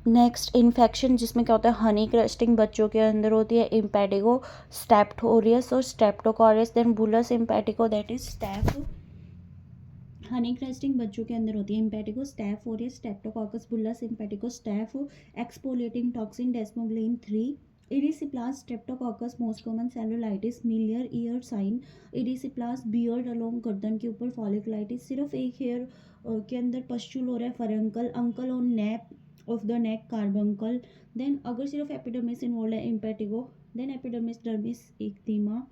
Next infection जिसमें क्या होता है, हनी क्रस्टिंग बच्चों के अंदर होती है, इम्पेटिगो स्टेप्टोरियस और streptococcus, then bullous impetigo that is staph. Honey crusting बच्चों के अंदर होती है, impetigo staph aureus streptococcus bullous impetigo staph, exfoliating toxin desmoglein 3, erysipelas streptococcus most common cellulitis Milian ear sign, erysipelas beard along गर्दन के ऊपर folliculitis, सिर्फ एक हेयर के अंदर पस्चुल हो रहा है furuncle, uncle on nape of the neck carbuncle, then अगर सिर्फ एपिडर्मिस इन्वॉल्व है impetigo, then epidermis dermis ecthyma,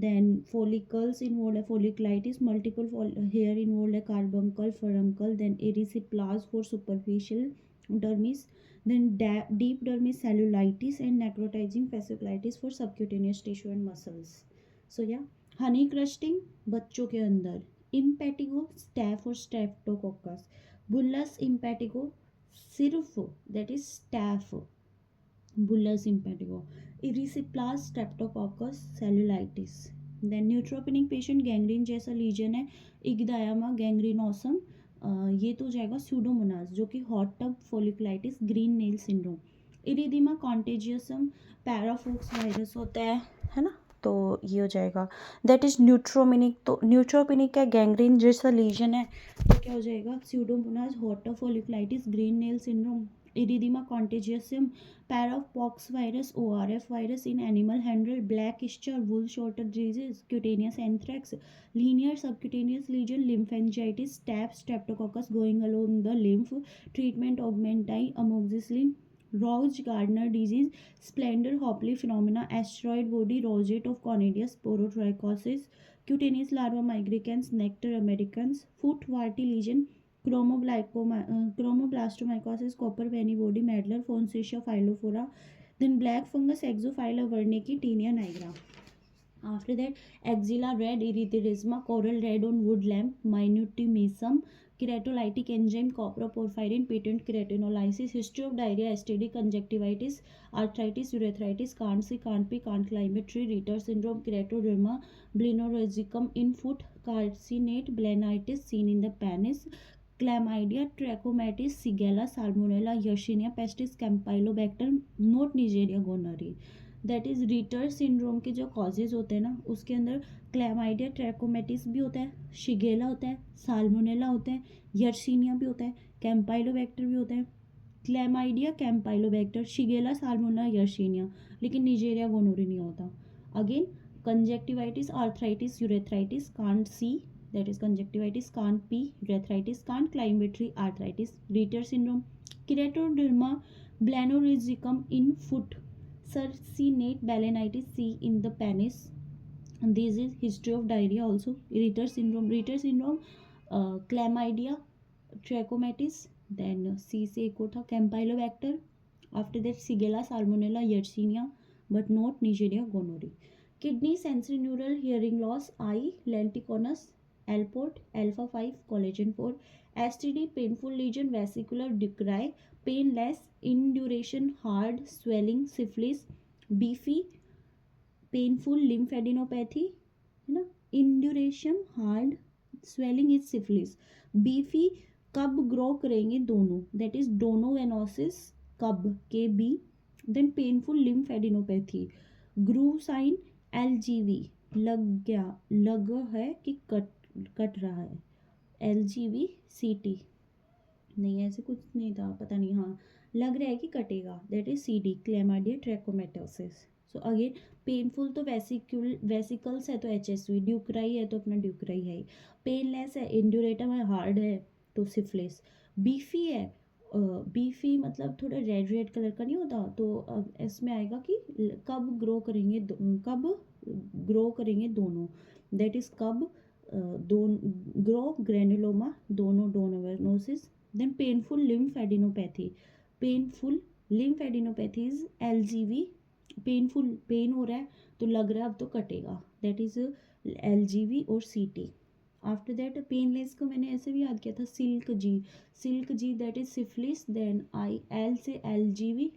then follicles involved है folliculitis, multiple hair involved है carbuncle furuncle, then erysipelas for superficial dermis, then deep dermis cellulitis and necrotizing fasciculitis for subcutaneous tissue and muscles. So yeah, honey crusting बच्चों के अंदर, impetigo staph और streptococcus, bullous impetigo सिर्फ that is staph, bullous impetigo, erysipelas streptococcus cellulitis, then neutropenic patient gangrene जैसा lesion है, ecthyma gangrenosum, ये तो जाएगा स्यूडोमोनास जो कि hot tub folliculitis green nail syndrome, erythema contagiosum parapox virus होता है ना, तो ये हो जाएगा दैट इज न्यूट्रोमिनिक। तो न्यूट्रोपेनिक का गैंग्रीन जैसा लीजन है तो क्या हो जाएगा, pseudomonas hot tub folliculitis green nail syndrome, erythema contagiosum parapox virus ORF virus in animal handle, black eschar wool sorter disease, cutaneous anthrax, linear subcutaneous lesion, lymphangitis, staph streptococcus going along the lymph, treatment augmentin amoxicillin, rose gardener disease, Splendore Hoeppli phenomena, asteroid body, rosette of conidia, sporotrichosis, cutaneous larva migrans, necator americanus, foot warty lesion, chromoblastomycosis, copper penny body, Medlar fonsecaea phialophora, then black fungus एक्सोफाइला werneckii, tinea nigra. After that, axilla red erytherisma, coral red on wood lamp, minutimesum, keratolytic enzyme, coproporphyrin, patent keratinolysis, history of diarrhea, STD, conjunctivitis, arthritis, urethritis, can't see, can't pee, can't climb a tree, Ritter syndrome, keratoderma, blenorhizicum in foot, carcinate, blanitis seen in the penis, Chlamydia, Trachomatis, Shigella, Salmonella, Yersinia pestis, Campylobacter, not Neisseria gonorrhoeae. That is Ritter syndrome के जो causes होते हैं ना, उसके अंदर chlamydia ट्रैकोमेटिस भी होता है, शिगेला होता है, साल्मोनेला होता है, यर्सीनिया भी होता है, कैम्पाइलोबैक्टर भी होता है, chlamydia campylobacter shigella salmonella yersinia, लेकिन निजेरिया गोनोरी नहीं होता. Again conjunctivitis arthritis urethritis can't see, that is conjunctivitis can't pee, urethritis can't climb a tree, arthritis, Reiter syndrome, keratoderma blennorrhagicum in foot, Sarcinate balanitis C in the penis. And this is history of diarrhea also. Ritter syndrome, chlamydia, trachomatis. Then C से एक और था campylobacter. After that Shigella, Salmonella, Yersinia, but not Neisseria gonorrhoeae. Kidney, sensory neural hearing loss, eye, lenticonus, Alport, alpha 5, collagen 4, STD, painful lesion, vesicular decry, painless, induration, hard, swelling, syphilis, beefy, painful lymphadenopathy है ना, induration hard, swelling is syphilis, beefy कब grow करेंगे दोनों, that is donovanosis कब के बी, then painful lymphadenopathy, groove sign LGV, लग गया, लग है कि कट रहा है, LGV CT नहीं ऐसे कुछ नहीं था, पता नहीं, हाँ लग रहा है कि कटेगा, that is CD chlamydia trachomatis. So again painful तो वेसिकल्स है तो HSV, ड्यूक्राई है तो अपना ड्यूक्राई है, पेनलेस है, इंड्यूरेटम है, हार्ड है तो सिफिलिस, बीफी है, बीफी मतलब थोड़ा रेड रेड कलर का नहीं होता, तो अब इसमें आएगा कि कब ग्रो करेंगे दोनों, दैट इज कब ग्रो ग्रेनुलोमा दोनों donovanosis. Then painful lymphadenopathy. Painful lymphadenopathy is LGV. Painful pain हो रहा है तो लग रहा है अब तो कटेगा, दैट इज LGV और CT. आफ्टर दैट पेनलेस को मैंने ऐसे भी याद किया था, silk G that is syphilis, then I L से LGV,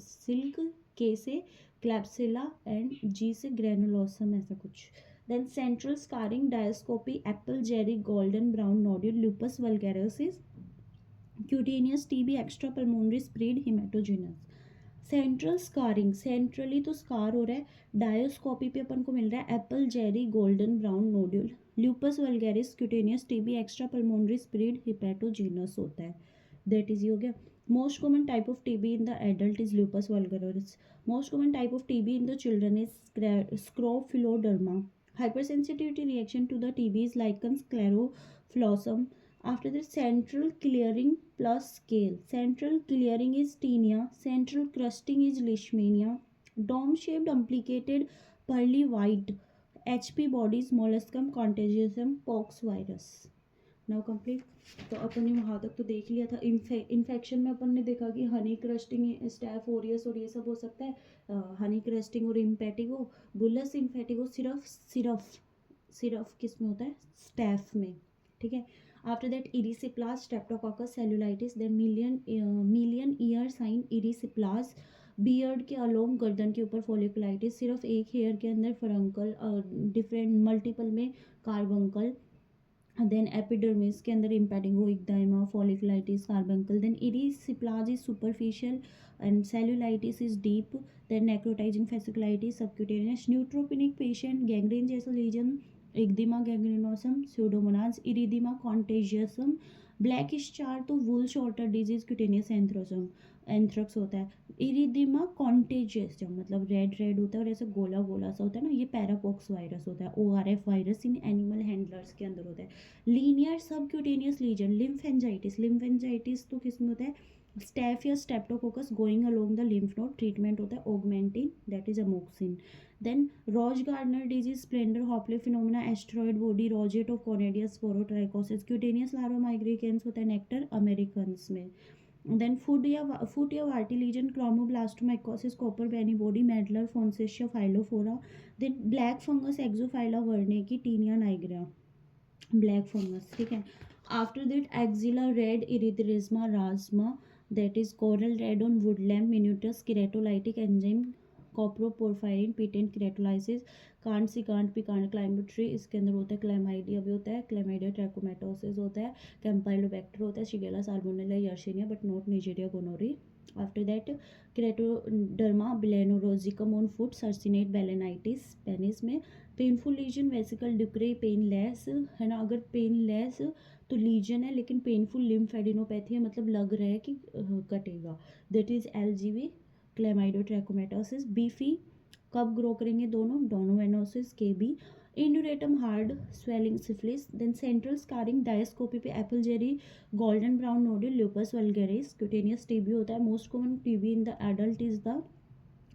सिल्क K से क्लैप्सिला एंड G से ग्रेनुलोसम ऐसा कुछ. Then central scarring diascopy apple jelly golden brown nodule lupus vulgaris, cutaneous TB extra pulmonary spread haematogenous. Central scarring, centrally तो scar हो रहा है, डायोस्कोपी पे अपन को मिल रहा है apple jelly golden brown nodule. Lupus vulgaris cutaneous TB extra pulmonary spread hepatogenous होता है, दैट इज हो गया। Most common type of TB in the adult is lupus vulgaris. Most common type of TB in the children is scrofuloderma. hypersensitivity reaction to the TB is lichen scleroflossum. After that, central clearing plus scale. Central clearing is tinea. Central crusting is leishmania. Dome-shaped umplicated pearly white HP bodies molluscum contagiosum pox virus. Now complete. तो अपन ने वहाँ तक तो देख लिया था। Infection में अपन ने देखा कि हनी क्रस्टिंग स्टैफ ओरियस और ये सब हो सकता है। हनी क्रस्टिंग और इम्पेटिगो, बुलस इम्पेटिगो सिर्फ सिर्फ सिर्फ किस में होता है, स्टैफ में, ठीक है। After that erysipelas streptococcus cellulitis, then Milian ear sign erysipelas. Beard के अलोंग गर्दन के ऊपर फोलिकुलाइटिस, सिर्फ एक हेयर के अंदर फरंकल, डिफरेंट मल्टीपल में कार्बंकल। देन एपिडर्मिस के अंदर impetigo ecthyma folliculitis carbuncle. Then erysipelas is superficial and cellulitis is deep. Then necrotizing fasciitis subcutaneous. Neutropenic patient gangrene जैसा lesion, ecthyma gangrenosum, pseudomonas, erythema contagiosum. Blackish char तो wool sorter disease cutaneous anthracis, एंथ्रक्स होता है। इरिदिमा contagious जो मतलब red red होता है और ऐसे गोला गोला सा होता है ना, ये पैरापॉक्स वायरस होता है। ORF virus in animal handlers के अंदर होता है। Linear subcutaneous lesion lymphangitis, lymphangitis तो किस में होता है, स्टैफ या streptococcus going along the lymph node. Treatment होता है augmentin, that is amoxicillin. Then rose gardener disease, Splendore Hoeppli phenomena, asteroid body, rosette of conidia, sporotrichosis. Cutaneous larva migrans होता है नेक्टर अमेरिकन्स में। देन फुट या warty lesion, chromoblastomycosis, copper penny body, Medlar fonsecaea phialophora. Then black fungus exophiala werneckii, tinea nigra, black fungus, ठीक है। After that axilla red erythrasma राजमा, that is coral red on Wood lamp minutissimum keratolytic enzyme, coproporphyrin pitted keratolysis. Can't see can't pee can't climb a tree, इसके अंदर होता है chlamydia भी होता है, क्लैमाइडिया ट्रैकोमेटोसिस होता है, कैम्पाइलोबैक्टर होता है, shigella salmonella yersinia but not neisseria gonorrhoeae. After that keratoderma blennorrhagicum on foot, circinate balanitis penis में। Painful lesion vesicle Ducrey painless है ना, अगर पेनलेस तो लीजन है लेकिन पेनफुल लिम्फेडिनोपैथी है, मतलब लग रहा है कि कटेगा, that is LGV chlamydia trachomatis. Beefy कब ग्रो करेंगे दोनों, donovanosis KB। Induratum hard swelling syphilis. Then central scarring diascopy पे apple jelly golden brown nodule, lupus vulgaris. Cutaneous TB होता है। Most common TB in the adult is the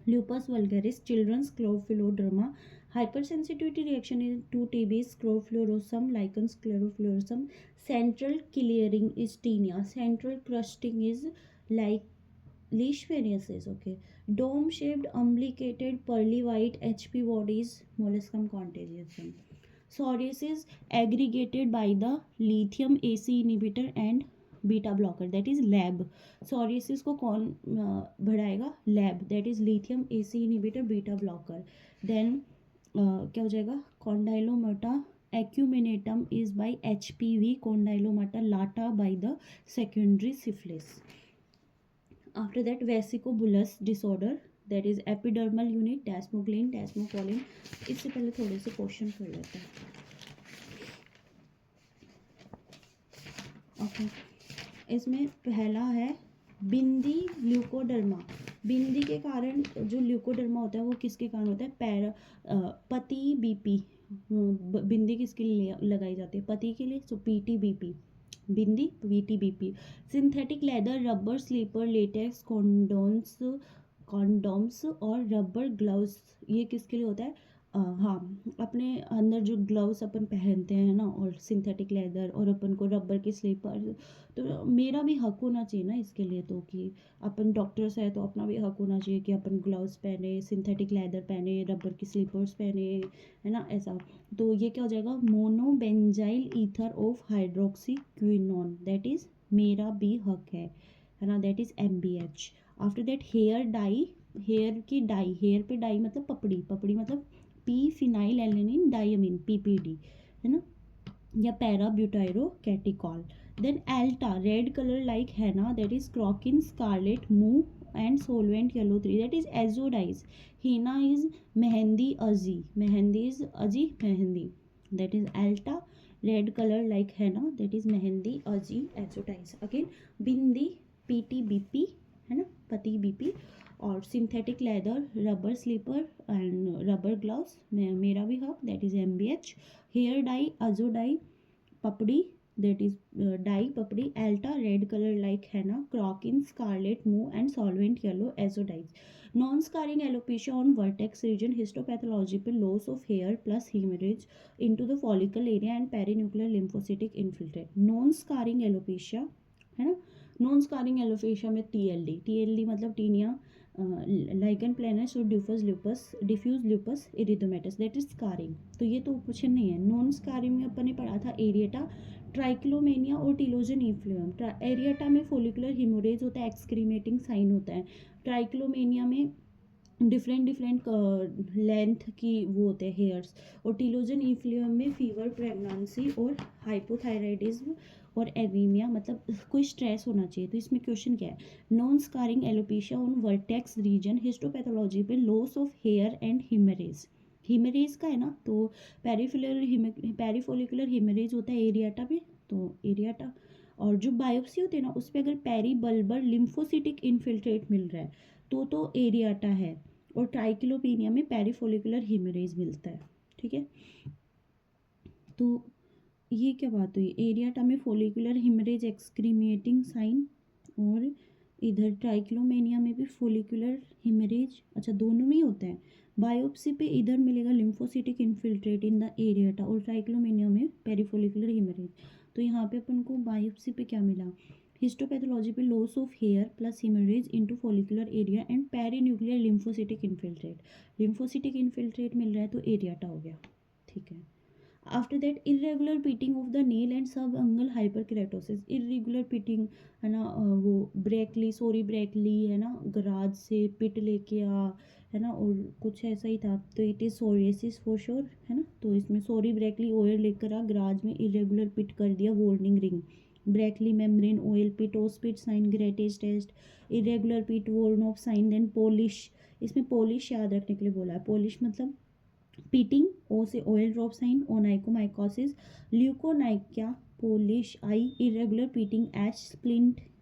lupus vulgaris, children's scleroderma. Hypersensitivity reaction to TB is sclerosum, lichen sclerosum. Central clearing is tinea. Central crusting is like leishmaniasis. Okay. Dome-shaped, umbilicated, pearly white HP bodies, molluscum contagiosum. Psoriasis aggregated by the lithium AC inhibitor and beta blocker, that is lab. Psoriasis को कौन बढ़ाएगा, lab, that is lithium AC inhibitor beta blocker. Then क्या हो जाएगा, condylomata acuminatum is by HPV, condylomata lata by the secondary syphilis. After that vesiculobullous disorder, that is epidermal unit, desmoglein desmoplakin. इससे पहले थोड़े से क्वेश्चन कर लेते हैं। ओके, इसमें पहला है बिंदी ल्यूकोडर्मा। बिंदी के कारण जो ल्यूकोडर्मा होता है वो किसके कारण होता है, पति BP। बिंदी किसके लिए लगाई जाती है, पति के लिए, so PT BP, bindi PT BP। Synthetic leather, rubber, slipper, latex, condoms और रबर ग्लव्स, ये किसके लिए होता है, हाँ, अपने अंदर जो ग्लव्स अपन पहनते हैं ना, और सिंथेटिक लेदर, और अपन को रबर के स्लीपर, तो मेरा भी हक होना चाहिए ना इसके लिए, तो कि अपन डॉक्टर्स है तो अपना भी हक होना चाहिए कि अपन ग्लव्स पहने, सिंथेटिक लेदर पहने, रबर की स्लीपर्स पहने, है ना, ऐसा। तो ये क्या हो जाएगा, monobenzyl ether of hydroxy quinone, that is मेरा भी हक है ना, that is MBH। After that hair dye, hair की डाई, हेयर पे डाई मतलब पपड़ी, पपड़ी मतलब P phenylene diamine PPD, है ना, या para butyl catechol, Then alta, red color like henna, that is crocin scarlet mou and solvent yellow 3, that is azo dyes. Henna is mehendi azi, mehendi is azi mehendi, that is alta, red color like henna, that is mehendi azi azo dyes. Again bindi pt bp है ना, पति BP, और synthetic leather, rubber slipper and rubber gloves, मेरा भी हक, that is MBH. Hair dye azo dye, पपड़ी, that is dye papdi, alta, red color like henna, crocin scarlet mou and solvent yellow azo dyes. Non-scarring alopecia on vertex region, histopathological loss of hair plus hemorrhage into the follicle area and perinuclear lymphocytic infiltrate. Non-scarring alopecia है ना, non scarring alopecia में TLD मतलब tinea lichen planus और diffuse lupus erythematosus, that is scarring. तो ये तो question नहीं है. नॉन स्कारिंग में अपन ने पढ़ा था एरिएटा, ट्राइक्लोमेनिया और टीलोजन इफ्लुएम. एरिएटा में फोलिकुलर हिमोरेज होता है, एक्सक्रीमेटिंग साइन होता है. ट्राइक्लोमेनिया में डिफरेंट लेंथ की वो होते हैं हेयर्स, और टीलोजन इफ्लुएम में फीवर, प्रेगनेंसी और हाइपोथायराइडिज्म और एनीमिया, मतलब कोई स्ट्रेस होना चाहिए. तो इसमें क्वेश्चन क्या है, non scarring alopecia on vertex region, histopathology पे loss of hair and haemorrhage. Haemorrhage का है ना, तो पेरीफोलिकुलर हिमरेज होता है एरियाटा में, तो एरियाटा. और जो बायोप्सी होती है ना, उस पर अगर पेरी बल्बर लिम्फोसिटिक इन्फिल्ट्रेट मिल रहा है तो एरियाटा है. और ट्राइक्लोपीनिया में पेरीफोलिकुलर हिमरेज मिलता है. ठीक है, तो ये क्या बात हुई, एरियाटा में फोलिकुलर हिमरेज एक्सक्रीमिएटिंग साइन, और इधर ट्राइक्लोमेनिया में भी फोलिकुलर हिमरेज. अच्छा, दोनों में ही होता है. बायोप्सी पे इधर मिलेगा लिम्फोसिटिक इन्फिल्ट्रेट इन द एरियाटा, और ट्राइक्लोमेनिया में पेरीफोलिकुलर हिमरेज. तो यहाँ पे अपन को बायोप्सी पे क्या मिला, हिस्टोपैथोलॉजी पे loss of hair plus haemorrhage into follicular area and perinuclear lymphocytic infiltrate. Lymphocytic infiltrate मिल रहा है तो एरियाटा हो गया. ठीक है. After that irregular pitting of the nail and subungual hyperkeratosis. Irregular pitting है ना, वो ब्रेकली, सोरी ब्रेकली है ना, गराज से पिट लेके आ, है ना, और कुछ ऐसा ही था. तो it is psoriasis for sure, है ना. तो इसमें सोरी ब्रेकली ऑयल लेकर आ, गराज में इरेगुलर पिट कर दिया, वार्निंग रिंग. ब्रेकली membrane oil pit, Auspitz sign, grattage test, irregular pit, Woronoff sign. Then polish, इसमें पॉलिश याद रखने के लिए बोला है. पॉलिश मतलब पीटिंग, ओ से oil drop sign, onychomycosis, leukonychia, polish I, irregular pitting, H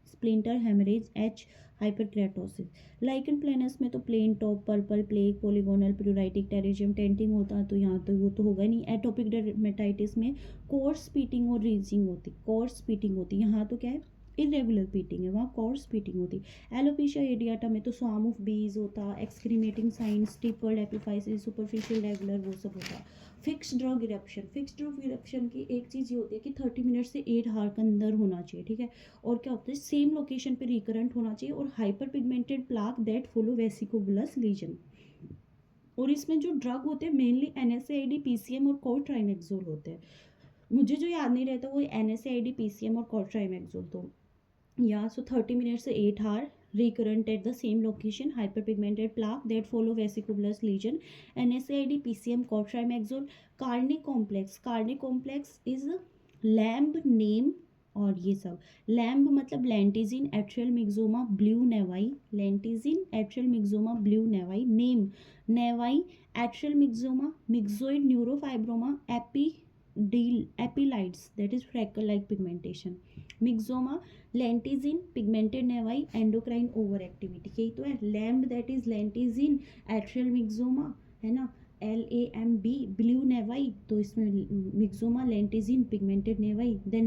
splinter haemorrhage, H hyperkeratosis. Lichen planus में तो plane top, purple plaque, polygonal, pruritic, pterygium, tenting होता है, तो यहाँ तो वो तो होगा नहीं. एटोपिक डर्मेटाइटिस में कोर्स पीटिंग और रीजिंग होती, कोर्स पीटिंग होती. यहाँ तो क्या है, इरेगुलर पीटिंग है, वहाँ कोर्स पीटिंग होती. एलोपेशिया एरियाटा में तो स्वार्म ऑफ बीज होता, एक्सक्रीमेटिंग साइन, स्टिपर्ड एपिफाइसिस, सुपरफिशियल रेगुलर, वो सब होता. Fix drug eruption, fix drug eruption की एक चीज़ ये होती है कि 30 मिनट से 8 आवर के अंदर होना चाहिए. ठीक है. और क्या होता है, सेम लोकेशन पे रिकरेंट होना चाहिए, और hyper pigmented plaque that follow vesiculobullous lesion. और इसमें जो ड्रग होते हैं मेनली NSAID, PCM और कोट्राइमेक्सोल होते हैं. मुझे जो याद नहीं रहता वो NSAID, PCM और कोट्राइमेक्सोल. तो yeah, so 30 minutes to 8 hour recurrent at the same location, hyperpigmented plaque that follow vesicular lesion, NSAID, PCM, cotrimazole. Carnic complex is LAMB NAME, और ये सब लैम्ब मतलब lentigines atrial myxoma blue naevi, lentigines atrial myxoma blue naevi. NAME naevi atrial myxoma, myxoid neurofibroma, ephelides, that is freckle like pigmentation. Myxoma, lentigines, pigmented naevi, endocrine over activity. यही तो है LAMB, that is lentigines atrial myxoma, है ना, LAMB, blue naevi. तो इसमें myxoma, lentigines, pigmented naevi. Then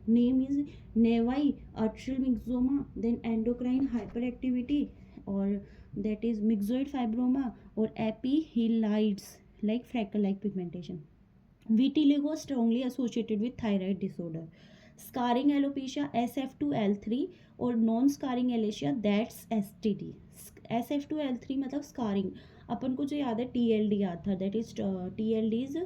NAME is naevi atrial myxoma, then endocrine hyper activity, और that is myxoid fibroma, और ephelides like freckle like pigmentation. Vitiligo strongly associated with thyroid disorder. Scarring alopecia SF2L3 और non scarring alopecia that's STD. SF2L3 मतलब scarring. अपन को जो याद है TLD याद था, that is TLD is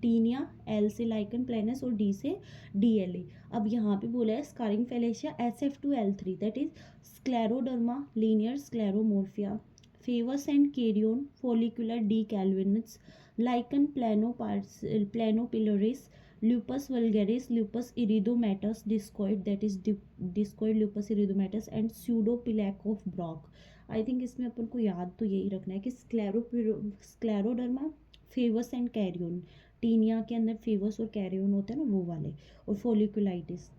tinea, L से लाइकन प्लेनस और D से DLA. अब यहाँ पे बोला है स्कारिंग फेलेशिया SF2L3, that is scleroderma, linear scleromorphea, favus and kerion, follicular decalvans, lichen planopilaris, lupus vulgaris, lupus erythematous discoid, that is discoid lupus erythematous, and pseudoplaque of Brock. I think इसमें अपन को याद तो यही रखना है कि scleroderma, फेवस and carrion, taenia के अंदर फेवस और कैरियन होते हैं ना वो वाले, और फोलिकुलाइटिस।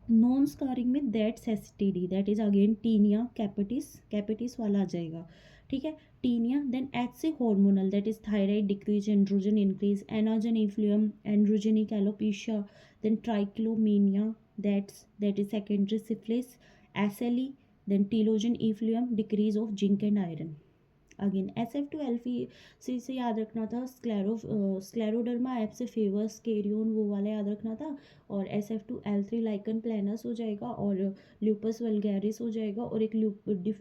नॉन स्कारिंग में that's STD, that is again tinea capitis, capitis वाला आ जाएगा, ठीक है, टीनिया। देन एच से hormonal, that is thyroid decrease, androgen increase, anagen effluvium, androgenic alopecia, then trichotillomania, that is secondary syphilis, SLE, then telogen effluent, decrease of zinc and iron। Again SF2 सी से याद रखना था, scleroderma, F से फेवस केरियोन वो वाला याद रखना था, और SF2L3 लाइकन प्लानस हो जाएगा, और ल्यूपस वल्गैरिस हो जाएगा, और एक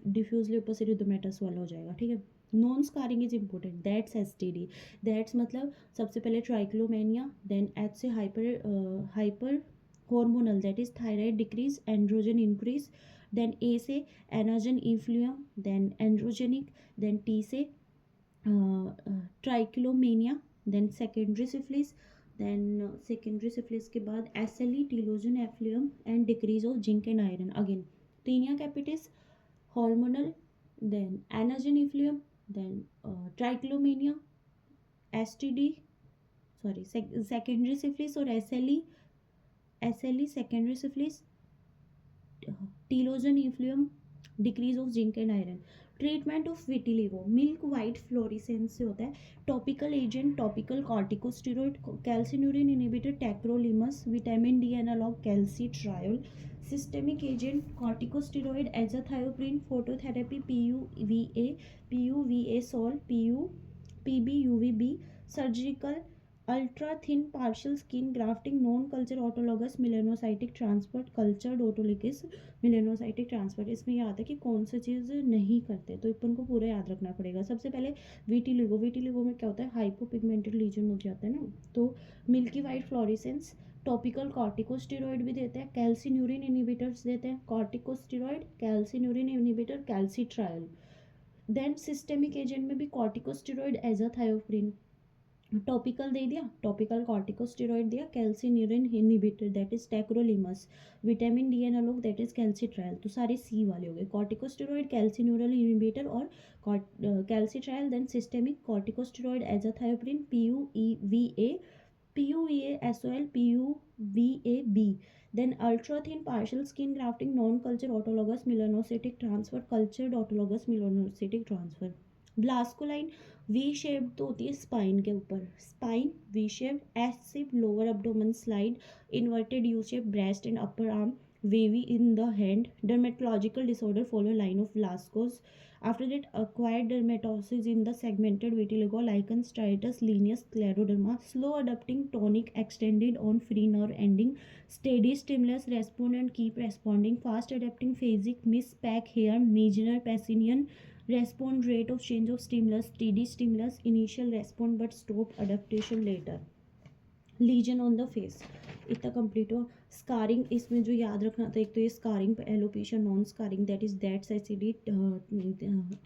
डिफ्यूज ल्यूपस एरिथमेटस वाला हो जाएगा, ठीक है। Non scarring is important, that's STD, that's मतलब सबसे पहले ट्राइक्लोमेनिया, देन एच से hyper hormonal, that is thyroid decrease, androgen increase, then A से anagen effluvium, then androgenic, then T से trichotillomania, then secondary syphilis, then secondary syphilis के बाद SLE, telogen effluvium and decrease of zinc and iron. Again tinea capitis, hormonal, then anagen effluvium, then trichotillomania, STD, sorry secondary syphilis और SLE secondary syphilis, telogen effluvium, decrease of zinc and iron. Treatment of vitiligo, milk white fluorescence से होता है। Topical agent, topical corticosteroid, calcineurin inhibitor tacrolimus, vitamin D analogue calcitriol. Systemic agent corticosteroid azathioprine, phototherapy PUVA सॉल, PBUVB। Surgical ultra thin partial skin grafting, non culture autologous melanocytic transfer, cultured autologous melanocytic transfer. इसमें याद है कि कौन सी चीज़ नहीं करते, तो अपन को पूरा याद रखना पड़ेगा। सबसे पहले विटिलिगो में क्या होता है, हाइपोपिगमेंटेड लीजन हो जाता है ना, तो milky white fluorescence. Topical corticosteroid भी देते हैं, कैल्सिन्यूरिन इनहिबिटर्स देते हैं, corticosteroid, calcineurin inhibitor, calcitriol. Then systemic agent में भी कॉर्टिकोस्टेरॉइड एजाथायोप्रिन, टॉपिकल दे दिया, टॉपिकल कॉर्टिकोस्टेरॉइड दिया, calcineurin inhibitor that is tacrolimus, vitamin D analogue that is calcitriol. तो सारे सी वाले हो गए, कॉर्टिकोस्टेरॉइड, कैल्सिन्यूरिन इनहिबिटर और calcitriol. Then systemic corticosteroid azathioprine, PUVA SOL, PUVAB। Then ultra thin partial skin grafting, non culture autologous melanocytic transfer, cultured autologous melanocytic transfer. Blaschko line V shaped तो होती है spine के ऊपर, spine V shaped, S shape lower abdomen slide, inverted U shape breast and upper arm, wavy in the hand। Dermatological disorder follow line of Lascaux। After that, acquired dermatosis in the segmented vitiligo, lichen striatus, lineus scleroderma, slow adapting, tonic, extended on free nerve ending, steady stimulus, respond and keep responding, fast adapting, phasic, miss pack hair, Meissner Pacinian, respond rate of change of stimulus, steady stimulus, initial response but stop adaptation later। Lesion on the face, इतना complete हुआ। Scarring, इसमें जो याद रखना था, एक तो ये scarring alopecia, non scarring that is that's STD,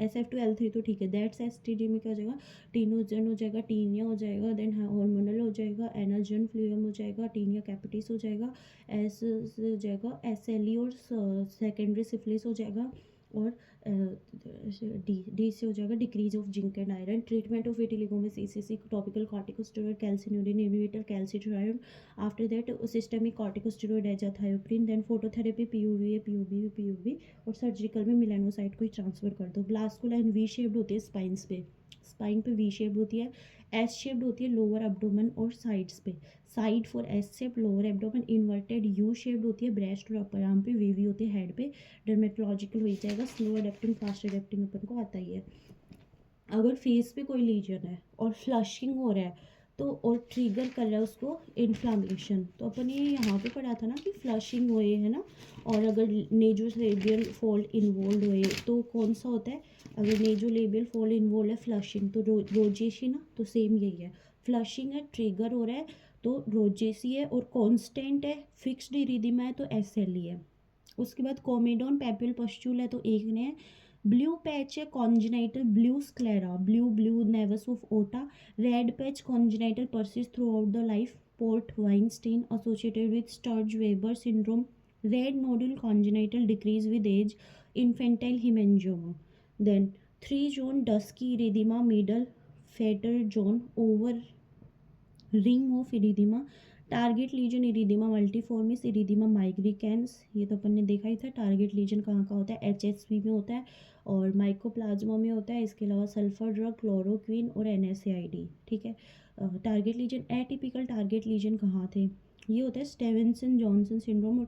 SF2L3 तो ठीक है। दैट्स STD में क्या हो जाएगा, टीनोजन हो जाएगा, टीनिया हो जाएगा, देन हार्मोनल हो जाएगा, एनाजन फ्लूएम हो जाएगा, टीनिया कैपिटिस हो जाएगा, एस हो जाएगा, SLE और सेकेंडरी सिफिलिस हो जाएगा, और डी से हो जाएगा decrease of zinc and iron. Treatment of vitiligo में CCC, topical corticosteroid, calcineurin inhibitor, calcitriol. After that systemic corticosteroid azathioprine, then phototherapy PUVA, और सर्जिकल में मिलेनोसाइट को ही ट्रांसफर कर दो। ब्लास्कुलाइन वी शेप्ड होती है स्पाइंस पे, स्पाइन पे वी शेप्ड होती है, एस शेप्ड होती है लोअर एब्डोमेन और साइड्स पे, side for S shape, lower abdomen, inverted U shaped होती है ब्रेस्ट और अपर आर्म पे, वीवी होती है हेड पे। डर्मेटोलॉजिकल हो जाएगा, स्लो अडेप्टिंग, फास्ट अडेप्टिंग अपन को आता ही है। अगर फेस पे कोई लीजन है और फ्लशिंग हो रहा है तो, और ट्रिगर कर रहा है उसको इन्फ्लामेशन, तो अपन ये यहाँ पे पढ़ा था ना कि फ्लशिंग हुए है ना, और अगर नेजोलेबियल फोल्ड इन्वॉल्व हुए तो कौन सा होता है, अगर नेजोलेबियल फोल्ड इन्वॉल्व है फ्लशिंग तो रोजेसी ना, तो सेम यही है, फ्लशिंग है, ट्रिगर हो रहा है तो रोजेसी है, और कॉन्स्टेंट है, फिक्स्ड इरिदिमा है तो SLE है। उसके बाद कोमेडोन पैपुल पस्चूल है तो एक ने है, ब्लू पैच है congenital blue sclera, blue nevus of Ota, red patch congenital persist throughout the life, Port Weinstein associated with Sturge-Weber syndrome, red nodule congenital decrease with age, infantile hemangioma. Then 3 zone dusky erythema, middle fatal zone, over ring of erythema, target lesion erythema multiforme erythema migrans, ये तो अपन ने देखा ही था। Target lesion कहाँ का होता है, HSV में होता है और माइकोप्लाज्मा में होता है। इसके अलावा सल्फर ड्रग, क्लोरोक्विन और एनएसएआईडी, ठीक है। Target lesion, atypical target lesion कहाँ थे, ये होता है स्टेवेंसन जॉनसन सिंड्रोम और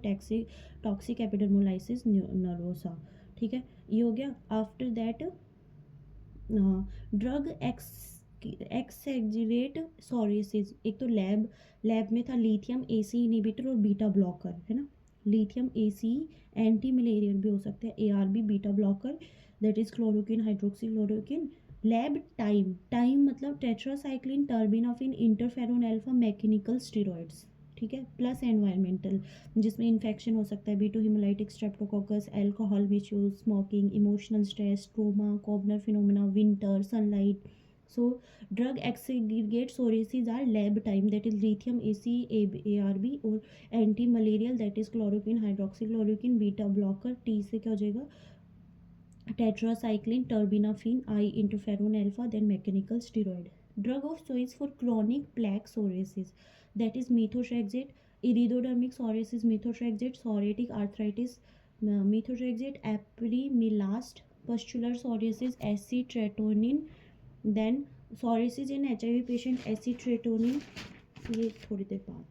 टॉक्सिक एपिडर्मोलाइसिस नर्वोसा, ठीक है। ये हो गया। After that drug exacerbate psoriasis, एक तो लैब में था लिथियम एसी इनिबिटर और बीटा ब्लॉकर, है ना। लिथियम एसी एंटी मलेरियल भी हो सकते हैं, ARB beta blocker, that is chloroquine hydroxychloroquine. Lab time मतलब tetracycline terbinafine interferon alpha mechanical steroids, ठीक है। प्लस एनवायरमेंटल, जिसमें इन्फेक्शन हो सकता है, beta hemolytic streptococcus, alcohol misuse, smoking, emotional stress, trauma, Koebner phenomena, winter, sunlight. So drug aggregate sources are lab time, that is lithium AC, ARB, और anti malarial that is chloroquine hydroxychloroquine, beta blocker, T से क्या हो जाएगा, tetracycline, terbinafine, I interferon alpha, then mechanical steroid. Drug of choice for chronic plaque psoriasis, that is methotrexate, iridodermic psoriasis methotrexate, psoriatic arthritis methotrexate, apremilast, pustular psoriasis acetretonine, then psoriasis in HIV patient acetretonine, ये थोड़ी देर बाद।